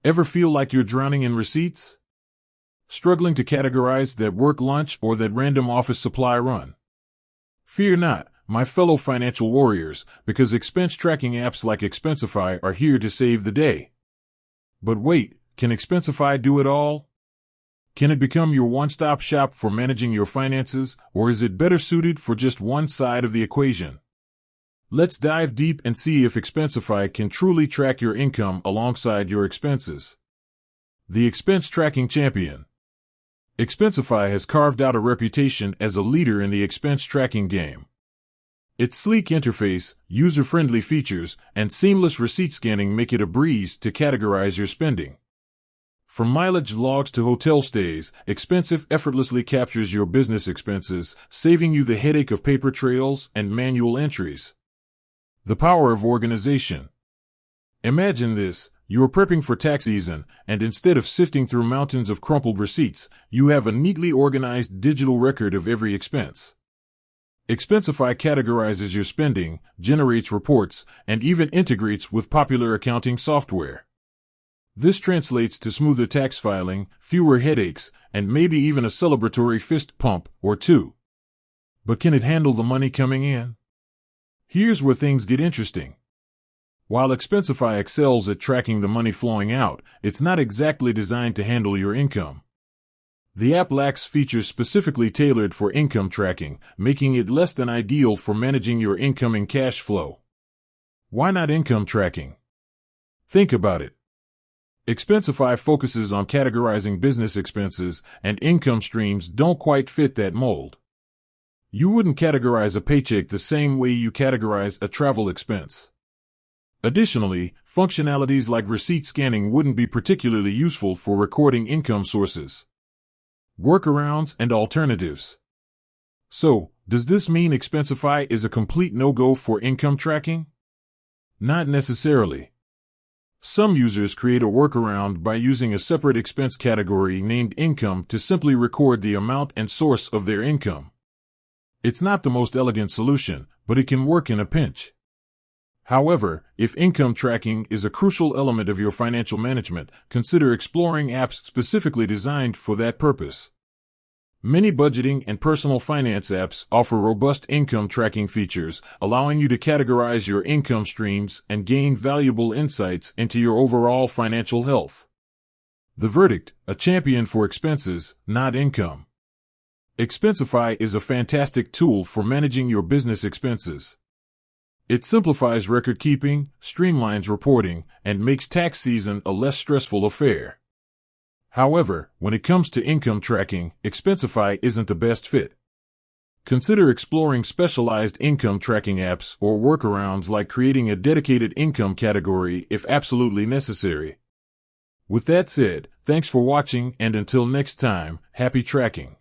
Ever feel like you're drowning in receipts? Struggling to categorize that work lunch or that random office supply run? Fear not, my fellow financial warriors, because expense tracking apps like Expensify are here to save the day. But wait, can Expensify do it all? Can it become your one-stop shop for managing your finances, or is it better suited for just one side of the equation? Let's dive deep and see if Expensify can truly track your income alongside your expenses. The expense tracking champion. Expensify has carved out a reputation as a leader in the expense tracking game. Its sleek interface, user-friendly features, and seamless receipt scanning make it a breeze to categorize your spending. From mileage logs to hotel stays, Expensify effortlessly captures your business expenses, saving you the headache of paper trails and manual entries. The power of organization. Imagine this. You're prepping for tax season, and instead of sifting through mountains of crumpled receipts, you have a neatly organized digital record of every expense. Expensify categorizes your spending, generates reports, and even integrates with popular accounting software. This translates to smoother tax filing, fewer headaches, and maybe even a celebratory fist pump or two. But can it handle the money coming in? Here's where things get interesting. While Expensify excels at tracking the money flowing out, it's not exactly designed to handle your income. The app lacks features specifically tailored for income tracking, making it less than ideal for managing your incoming cash flow. Why not income tracking? Think about it. Expensify focuses on categorizing business expenses, and income streams don't quite fit that mold. You wouldn't categorize a paycheck the same way you categorize a travel expense. Additionally, functionalities like receipt scanning wouldn't be particularly useful for recording income sources. Workarounds and alternatives. So, does this mean Expensify is a complete no-go for income tracking? Not necessarily. Some users create a workaround by using a separate expense category named income to simply record the amount and source of their income. It's not the most elegant solution, but it can work in a pinch. However, if income tracking is a crucial element of your financial management, consider exploring apps specifically designed for that purpose. Many budgeting and personal finance apps offer robust income tracking features, allowing you to categorize your income streams and gain valuable insights into your overall financial health. The verdict: a champion for expenses, not income. Expensify is a fantastic tool for managing your business expenses. It simplifies record keeping, streamlines reporting, and makes tax season a less stressful affair. However, when it comes to income tracking, Expensify isn't the best fit. Consider exploring specialized income tracking apps or workarounds like creating a dedicated income category if absolutely necessary. With that said, thanks for watching, and until next time, happy tracking.